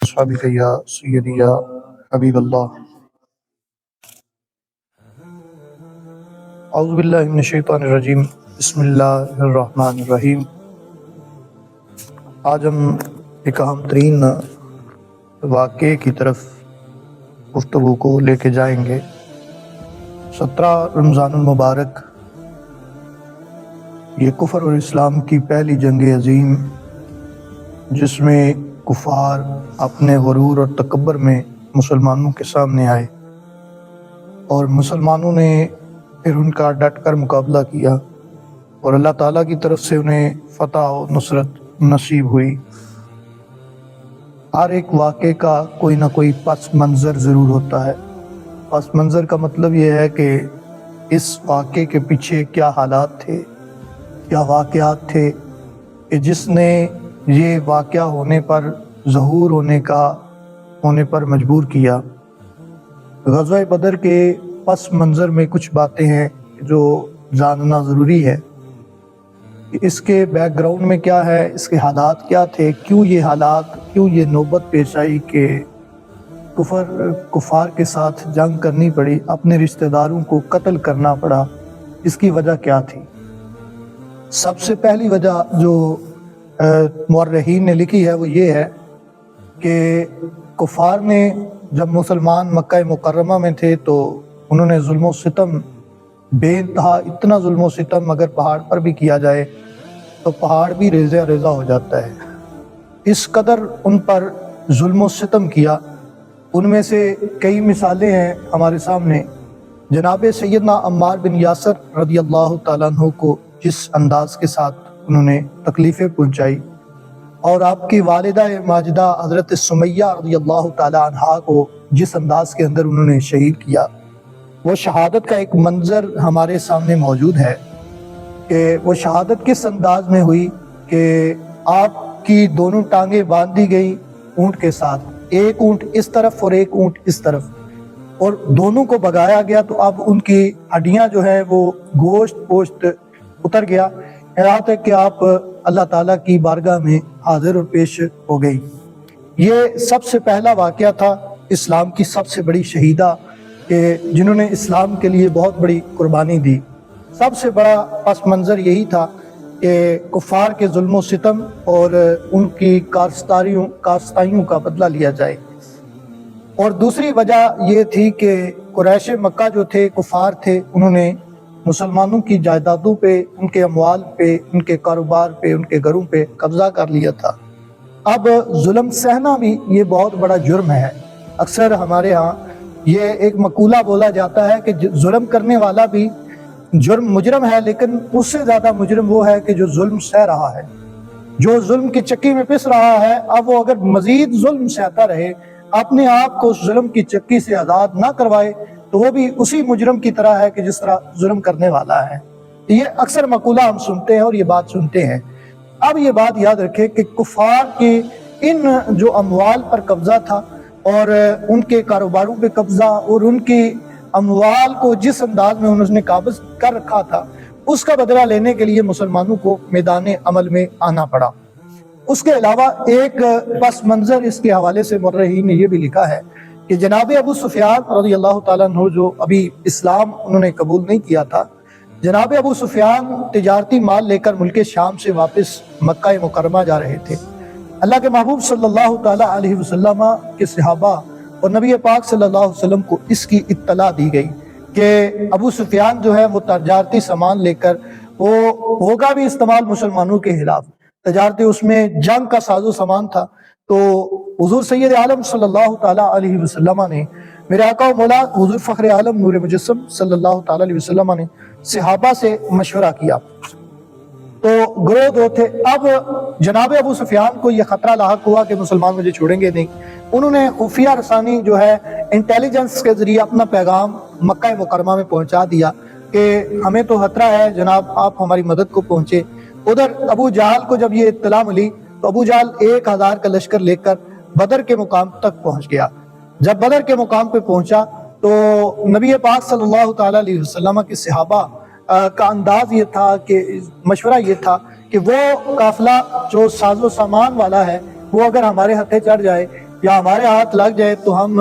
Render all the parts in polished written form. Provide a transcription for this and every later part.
أصحابك يا سيدي يا حبيب الله أعوذ بالله من الشیطان الرجیم بسم اللہ الرحمن الرحیم۔ آج ہم ایک اہم ترین واقعے کی طرف گفتگو کو لے کے جائیں گے۔ 17 رمضان المبارک یہ کفر اور اسلام کی پہلی جنگ عظیم، جس میں کفار اپنے غرور اور تکبر میں مسلمانوں کے سامنے آئے اور مسلمانوں نے پھر ان کا ڈٹ کر مقابلہ کیا اور اللہ تعالیٰ کی طرف سے انہیں فتح و نصرت نصیب ہوئی۔ ہر ایک واقعے کا کوئی نہ کوئی پس منظر ضرور ہوتا ہے۔ پس منظر کا مطلب یہ ہے کہ اس واقعے کے پیچھے کیا حالات تھے، کیا واقعات تھے کہ جس نے یہ واقعہ ہونے پر ظہور ہونے پر مجبور کیا۔ غزوہ بدر کے پس منظر میں کچھ باتیں ہیں جو جاننا ضروری ہے کہ اس کے بیک گراؤنڈ میں کیا ہے، اس کے حالات کیا تھے، کیوں یہ نوبت پیش آئی کہ کفار کے ساتھ جنگ کرنی پڑی، اپنے رشتہ داروں کو قتل کرنا پڑا، اس کی وجہ کیا تھی۔ سب سے پہلی وجہ جو مورخین نے لکھی ہے وہ یہ ہے کہ کفار نے جب مسلمان مکہ مکرمہ میں تھے تو انہوں نے ظلم و ستم بے انتہا، اتنا ظلم و ستم اگر پہاڑ پر بھی کیا جائے تو پہاڑ بھی ریزہ ریزہ ہو جاتا ہے، اس قدر ان پر ظلم و ستم کیا۔ ان میں سے کئی مثالیں ہیں ہمارے سامنے۔ جناب سیدنا عمار بن یاسر رضی اللہ تعالیٰ عنہ کو جس انداز کے ساتھ انہوں نے تکلیفیں پہنچائی، اور آپ کی والدہ ماجدہ حضرت سمیہ رضی اللہ تعالیٰ عنہا کو جس انداز کے اندر انہوں نے شہید کیا، وہ شہادت کا ایک منظر ہمارے سامنے موجود ہے کہ وہ شہادت کس انداز میں ہوئی کہ آپ کی دونوں ٹانگیں باندھ دی گئی اونٹ کے ساتھ، ایک اونٹ اس طرف اور ایک اونٹ اس طرف، اور دونوں کو بگایا گیا تو اب ان کی ہڈیاں جو ہے وہ گوشت اتر گیا، یہاں تک کہ آپ اللہ تعالیٰ کی بارگاہ میں حاضر اور پیش ہو گئی۔ یہ سب سے پہلا واقعہ تھا اسلام کی سب سے بڑی شہیدہ کہ جنہوں نے اسلام کے لیے بہت بڑی قربانی دی۔ سب سے بڑا پس منظر یہی تھا کہ کفار کے ظلم و ستم اور ان کی کارستائیوں کا بدلہ لیا جائے۔ اور دوسری وجہ یہ تھی کہ قریش مکہ جو تھے، کفار تھے، انہوں نے مسلمانوں کی جائیدادوں پہ، ان کے اموال پہ، ان کے کاروبار پہ، ان کے گھروں پہ قبضہ کر لیا تھا۔ اب ظلم سہنا بھی یہ بہت بڑا جرم ہے۔ اکثر ہمارے ہاں یہ ایک مقولہ بولا جاتا ہے کہ ظلم کرنے والا بھی مجرم ہے، لیکن اس سے زیادہ مجرم وہ ہے کہ جو ظلم سہ رہا ہے، جو ظلم کی چکی میں پس رہا ہے۔ اب وہ اگر مزید ظلم سہتا رہے، اپنے آپ کو اس ظلم کی چکی سے آزاد نہ کروائے، تو وہ بھی اسی مجرم کی طرح ہے کہ جس طرح ظلم کرنے والا ہے۔ یہ اکثر مقولہ ہم سنتے ہیں اور یہ بات سنتے ہیں۔ اب یہ بات یاد رکھیں کہ کفار کے ان جو اموال پر قبضہ تھا اور ان کے کاروباروں پہ قبضہ اور ان کی اموال کو جس انداز میں انہوں نے قابض کر رکھا تھا، اس کا بدلہ لینے کے لیے مسلمانوں کو میدان عمل میں آنا پڑا۔ اس کے علاوہ ایک پس منظر اس کے حوالے سے مورخین نے یہ بھی لکھا ہے کہ جناب ابو سفیان رضی اللہ تعالیٰ عنہ، جو ابھی اسلام انہوں نے قبول نہیں کیا تھا، جناب ابو سفیان تجارتی مال لے کر ملک شام سے واپس مکہ مکرمہ جا رہے تھے۔ اللہ کے محبوب صلی اللہ تعالیٰ علیہ وسلم کے صحابہ اور نبی پاک صلی اللہ علیہ وسلم کو اس کی اطلاع دی گئی کہ ابو سفیان جو ہے وہ تجارتی سامان لے کر، وہ ہوگا بھی استعمال مسلمانوں کے خلاف، تجارتی اس میں جنگ کا ساز و سامان تھا۔ تو حضور سید عالم صلی اللہ تعالیٰ علیہ وسلم نے، میرے آقا و مولا حضور فخر عالم نور مجسم صلی اللہ تعالیٰ علیہ وسلم نے صحابہ سے مشورہ کیا تو گروہ دو تھے۔ اب جناب ابو سفیان کو یہ خطرہ لاحق ہوا کہ مسلمان مجھے چھوڑیں گے نہیں۔ انہوں نے خفیہ رسانی جو ہے انٹیلیجنس کے ذریعے اپنا پیغام مکہ مکرمہ میں پہنچا دیا کہ ہمیں تو خطرہ ہے جناب، آپ ہماری مدد کو پہنچے۔ ادھر ابو جہل کو جب یہ اطلاع ملی تو ابو جہل 1000 کا لشکر لے کر بدر کے مقام تک پہنچ گیا۔ جب بدر کے مقام پہ پہنچا تو نبی پاک صلی اللہ تعالیٰ علیہ وسلم کے صحابہ کا انداز یہ تھا کہ مشورہ یہ تھا کہ وہ قافلہ جو ساز و سامان والا ہے وہ اگر ہمارے ہتھے چڑھ جائے یا ہمارے ہاتھ لگ جائے تو ہم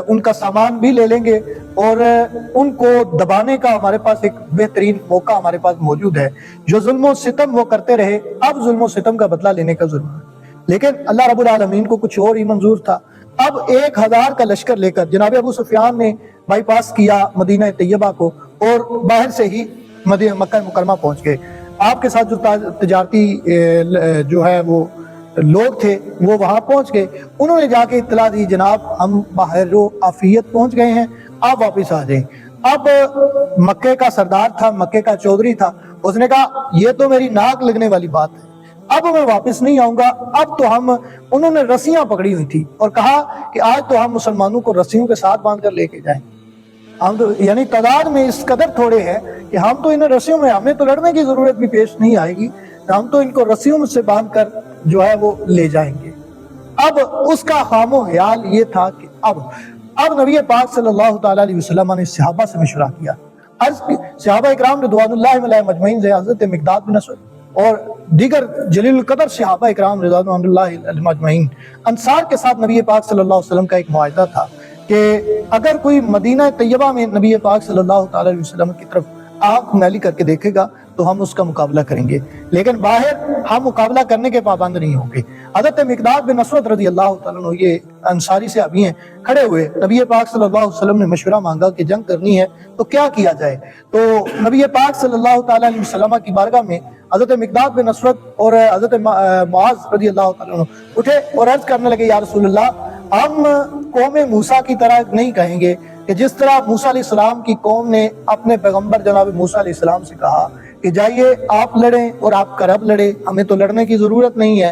ان کا سامان بھی لے لیں گے اور ان کو دبانے کا ہمارے پاس ایک بہترین موقع ہمارے پاس موجود ہے۔ جو ظلم و ستم وہ کرتے رہے، اب ظلم و ستم کا بدلہ لینے کا ظلم ہے۔ لیکن اللہ رب العالمین کو کچھ اور ہی منظور تھا۔ اب 1000 کا لشکر لے کر جناب ابو سفیان نے بائی پاس کیا مدینہ طیبہ کو اور باہر سے ہی مکہ مکرمہ پہنچ گئے۔ آپ کے ساتھ جو تجارتی جو ہے وہ لوگ تھے وہ وہاں پہنچ گئے، انہوں نے جا کے اطلاع دی جناب ہم باہر و عافیت پہنچ گئے ہیں، آپ واپس آ جائیں۔ اب مکے کا سردار تھا، مکے کا چودھری تھا، اس نے کہا یہ تو میری ناک لگنے والی بات ہے، اب میں واپس نہیں آؤں گا۔ اب تو انہوں نے رسیاں پکڑی ہوئی تھی اور کہا کہ آج تو ہم مسلمانوں کو رسیوں کے ساتھ باندھ کر لے کے جائیں۔ ہم تو یعنی تعداد میں اس قدر تھوڑے ہیں کہ ہم تو انہیں رسیوں میں، ہمیں تو لڑنے کی ضرورت بھی پیش نہیں آئے گی، ہم تو ان کو رسیوں سے باندھ کر جو ہے وہ لے جائیں گے۔ اب اس کا خام و خیال یہ تھا کہ اب نبی پاک صلی اللہ تعالیٰ علیہ وسلم نے صحابہ سے مشورہ کیا۔ صحابہ اکرام رضوان اللہ علیہم مجمعین سے حضرت مقداد بن اسود اور دیگر جلیل القدر صحابہ اکرام رضوان اللہ علیہم مجمعین انصار کے ساتھ نبی پاک صلی اللہ علیہ وسلم کا ایک معاہدہ تھا کہ اگر کوئی مدینہ طیبہ میں نبی پاک صلی اللہ تعالیٰ علیہ وسلم کی طرف آنکھ میلی کر کے دیکھے گا تو ہم اس کا مقابلہ کریں گے، لیکن باہر ہم مقابلہ کرنے کے پابند نہیں ہوں گے۔ حضرت مقداد بن اسود رضی اللہ تعالیٰ عنہ یہ انصاری صحابی ہیں، کھڑے ہوئے نبی پاک صلی اللہ علیہ وسلم نے مشورہ مانگا کہ جنگ کرنی ہے تو کیا کیا جائے۔ تو نبی پاک صلی اللہ تعالیٰ علیہ وسلم کی بارگاہ میں حضرت مقداد بن اسود اور حضرت معاذ رضی اللہ تعالیٰ عنہ اٹھے اور عرض کرنے لگے یا رسول اللہ، ہم قوم موسیٰ کی طرح نہیں کہیں گے کہ جس طرح موسیٰ علیہ السلام کی قوم نے اپنے پیغمبر جناب موسیٰ علیہ السلام سے کہا کہ جائیے آپ لڑیں اور آپ کا رب لڑے، ہمیں تو لڑنے کی ضرورت نہیں ہے،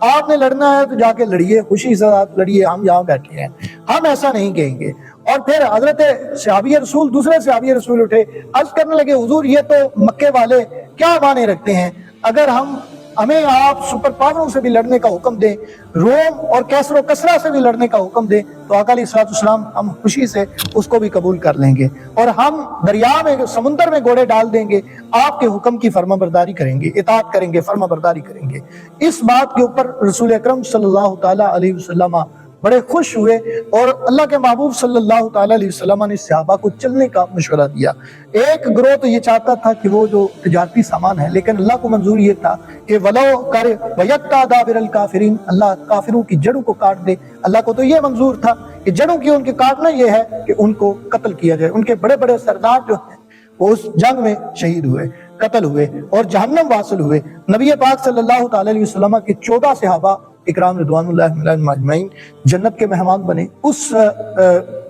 آپ نے لڑنا ہے تو جا کے لڑیے، خوشی سے آپ لڑیے، ہم یہاں بیٹھے ہیں، ہم ایسا نہیں کہیں گے۔ اور پھر حضرت صحابی رسول دوسرے صحابی رسول اٹھے، عرض کرنے لگے حضور یہ تو مکے والے کیا معنی رکھتے ہیں، اگر ہمیں آپ سپر پاوروں سے بھی لڑنے کا حکم دیں، روم اور کیسر و کسرا سے بھی لڑنے کا حکم دیں تو آقا علیہ السلام ہم خوشی سے اس کو بھی قبول کر لیں گے اور ہم دریا میں سمندر میں گھوڑے ڈال دیں گے، آپ کے حکم کی فرما برداری کریں گے، اطاعت کریں گے، فرما برداری کریں گے۔ اس بات کے اوپر رسول اکرم صلی اللہ تعالیٰ علیہ وسلم بڑے خوش ہوئے اور اللہ کے محبوب صلی اللہ تعالیٰ علیہ وسلم نے صحابہ کو چلنے کا مشورہ دیا۔ ایک گروہ تو یہ چاہتا تھا کہ وہ جو تجارتی سامان ہے، لیکن اللہ کو منظور یہ تھا کہ وَلَوْ کَرِ وَيَقْطَعَ دَابِرَ الْكَافِرِينَ، اللہ کافروں کی جڑوں کو کاٹ دے۔ اللہ کو تو یہ منظور تھا کہ جڑوں کی ان کے کاٹنا یہ ہے کہ ان کو قتل کیا جائے۔ ان کے بڑے بڑے سردار جو ہیں وہ اس جنگ میں شہید ہوئے، قتل ہوئے اور جہنم واصل ہوئے۔ نبی پاک صلی اللہ تعالیٰ علیہ وسلم کے 14 صحابہ اکرام رضوان اللہ علیہم اجمعین جنت کے مہمان بنے اس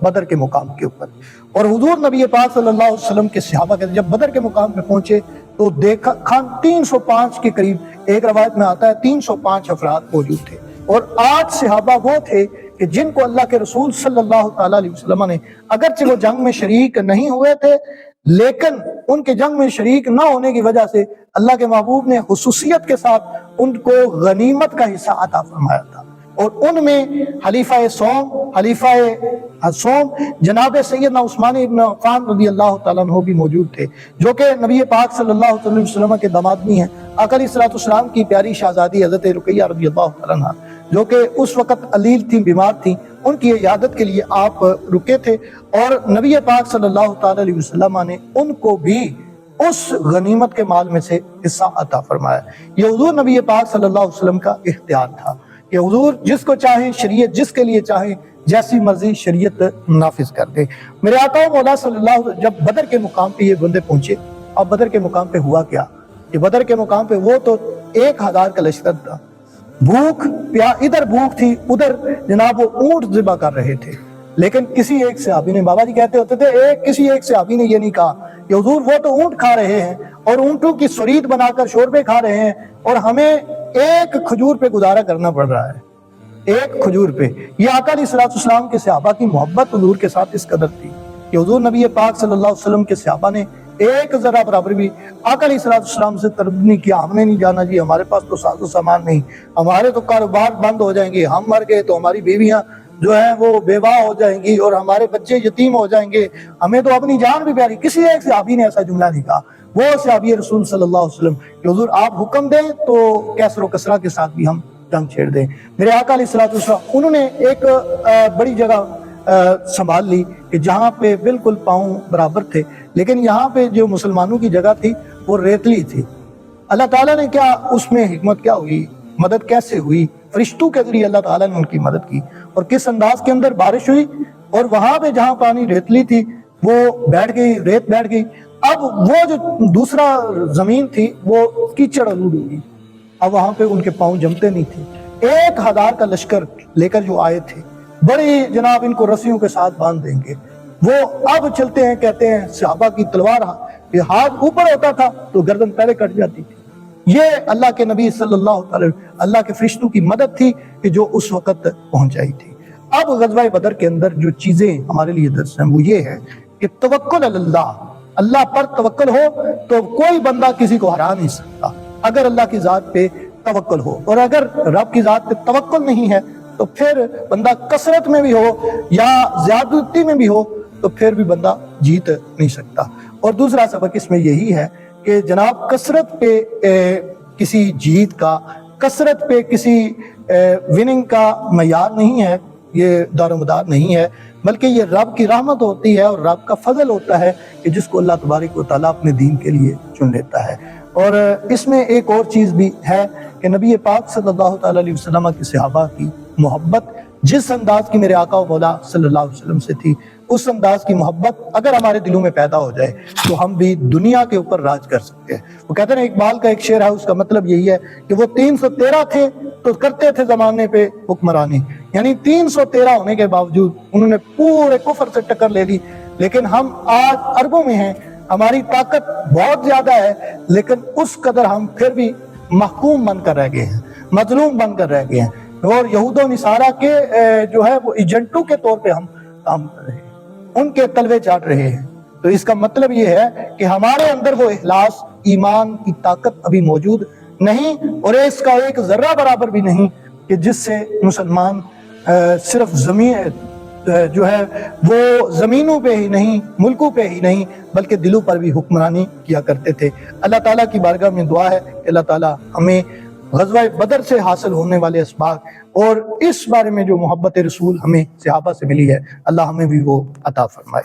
بدر کے مقام کے اوپر۔ اور حضور نبی پاک صلی اللہ علیہ وسلم کے صحابہ کے جب بدر کے مقام پہ پہنچے تو دیکھا 305 کے قریب، ایک روایت میں آتا ہے 305 افراد موجود تھے، اور 8 صحابہ وہ تھے کہ جن کو اللہ کے رسول صلی اللہ تعالیٰ علیہ وسلم نے، اگرچہ وہ جنگ میں شریک نہیں ہوئے تھے لیکن ان کے جنگ میں شریک نہ ہونے کی وجہ سے اللہ کے محبوب نے خصوصیت کے ساتھ ان کو غنیمت کا حصہ عطا فرمایا تھا۔ اور ان میں حلیفہ صوم جناب سیدنا عثمان ابن عفان رضی اللہ تعالیٰ عنہ بھی موجود تھے، جو کہ نبی پاک صلی اللہ علیہ وسلم کے دامادنی ہیں۔ آقا علیہ السلام کی پیاری شہزادی حضرت رقیہ رضی اللہ تعالیٰ عنہ جو کہ اس وقت علیل تھیں، بیمار تھیں، ان کی عیادت کے لیے آپ رکے تھے اور نبی پاک صلی اللہ تعالیٰ علیہ وسلم نے ان کو بھی اس غنیمت کے مال میں سے حصہ عطا فرمایا۔ یہ حضور نبی پاک صلی اللہ علیہ وسلم کا اختیار تھا کہ حضور جس کو چاہیں، شریعت جس کے لیے چاہیں، جیسی مرضی شریعت نافذ کر دے۔ میرے آقا و مولا صلی اللہ علیہ وسلم جب بدر کے مقام پہ یہ بندے پہنچے، اب بدر کے مقام پہ ہوا کیا کہ بدر کے مقام پہ وہ تو 1000 کا لشکر تھا، ادھر بھوک تھی، ادھر جناب وہ اونٹ ذبح کر رہے تھے، لیکن کسی ایک صحابی نے، بابا جی کہتے ہوتے تھے کسی ایک صحابی نے یہ نہیں کہا کہ حضور وہ تو اونٹ کھا رہے ہیں اور اونٹوں کی سرید بنا کر شوربے کھا رہے ہیں اور ہمیں ایک کھجور پہ گزارا کرنا پڑ رہا ہے، ایک کھجور پہ۔ یہ آقا علیہ السلام کے صحابہ کی محبت حضور کے ساتھ اس قدر تھی کہ حضور نبی پاک صلی اللہ علیہ وسلم کے صحابہ نے ایک ذرہ برابر بھی آقا علیہ السلام سے طلب نہیں کیا، ہم نے نہیں جانا جی، ہمارے پاس تو ساز و سامان نہیں، ہمارے تو کاروبار بند ہو جائیں گے، ہم مر گئے تو ہماری بیویاں جو ہیں وہ بیوہ ہو جائیں گی اور ہمارے بچے یتیم ہو جائیں گے، ہمیں تو اپنی جان بھی پیاری۔ کسی ایک صحابی نے ایسا جملہ نہیں کہا، وہ صحابی رسول صلی اللہ علیہ وسلم کہ حضور آپ حکم دیں تو کیسر و کسرا کے ساتھ بھی ہم جنگ چھیڑ دیں۔ میرے آقا علیہ الصلوۃ والسلام انہوں نے ایک بڑی جگہ سنبھال لی کہ جہاں پہ بالکل پاؤں برابر تھے، لیکن یہاں پہ جو مسلمانوں کی جگہ تھی وہ ریتلی تھی۔ اللہ تعالیٰ نے کیا اس میں حکمت کیا ہوئی، مدد کیسے ہوئی، فرشتوں کے ذریعے اللہ تعالیٰ نے ان کی مدد کی، اور کس انداز کے اندر بارش ہوئی، اور وہاں پہ جہاں پانی ریتلی تھی وہ بیٹھ گئی، ریت بیٹھ گئی۔ اب وہ جو دوسرا زمین تھی وہ کیچڑ آلود ہوگی، اب وہاں پہ ان کے پاؤں جمتے نہیں تھے۔ 1000 کا لشکر لے کر جو آئے تھے، بڑی جناب ان کو رسیوں کے ساتھ باندھ دیں گے، وہ اب چلتے ہیں، کہتے ہیں صحابہ کی تلوار ہاتھ اوپر ہوتا تھا تو گردن پہلے کٹ جاتی تھی۔ یہ اللہ کے نبی صلی اللہ علیہ وسلم، اللہ کے فرشتوں کی مدد تھی کہ جو اس وقت پہنچائی تھی۔ اب غزوہ بدر کے اندر جو چیزیں ہمارے لیے درس ہیں وہ یہ ہے کہ توکل علی اللہ، اللہ پر توکل ہو تو کوئی بندہ کسی کو ہرا نہیں سکتا اگر اللہ کی ذات پہ توکل ہو، اور اگر رب کی ذات پہ توکل نہیں ہے تو پھر بندہ کثرت میں بھی ہو یا زیادتی میں بھی ہو تو پھر بھی بندہ جیت نہیں سکتا۔ اور دوسرا سبق اس میں یہی ہے کہ جناب کثرت پہ کسی جیت کا، کثرت پہ کسی وننگ کا معیار نہیں ہے، یہ دار و مدار نہیں ہے، بلکہ یہ رب کی رحمت ہوتی ہے اور رب کا فضل ہوتا ہے کہ جس کو اللہ تبارک و تعالیٰ اپنے دین کے لیے چن لیتا ہے۔ اور اس میں ایک اور چیز بھی ہے کہ نبی پاک صلی اللہ تعالیٰ علیہ وسلم کی صحابہ کی محبت جس انداز کی میرے آقا و مولا صلی اللہ علیہ وسلم سے تھی، اس انداز کی محبت اگر ہمارے دلوں میں پیدا ہو جائے تو ہم بھی دنیا کے اوپر راج کر سکتے ہیں۔ وہ کہتے ہیں اقبال کا ایک شعر ہے، اس کا مطلب یہی ہے کہ وہ 313 تھے تو کرتے تھے زمانے پہ حکمرانی، یعنی 313 ہونے کے باوجود انہوں نے پورے کفر سے ٹکر لے لی، لیکن ہم آج اربوں میں ہیں، ہماری طاقت بہت زیادہ ہے، لیکن اس قدر ہم پھر بھی محکوم بن کر رہ گئے ہیں، مظلوم بن کر رہ گئے ہیں، اور یہود و نصارہ کے جو ہے وہ ایجنٹوں کے طور پہ ہم کام کر رہے ہیں، ان کے تلوے چاٹ رہے ہیں۔ تو اس کا مطلب یہ ہے کہ ہمارے اندر وہ اخلاص، ایمان کی طاقت ابھی موجود نہیں، اور اس کا ایک ذرہ برابر بھی نہیں کہ جس سے مسلمان صرف زمین جو ہے وہ زمینوں پہ ہی نہیں، ملکوں پہ ہی نہیں، بلکہ دلوں پر بھی حکمرانی کیا کرتے تھے۔ اللہ تعالیٰ کی بارگاہ میں دعا ہے کہ اللہ تعالیٰ ہمیں غزوہ بدر سے حاصل ہونے والے اسباق اور اس بارے میں جو محبت رسول ہمیں صحابہ سے ملی ہے، اللہ ہمیں بھی وہ عطا فرمائے۔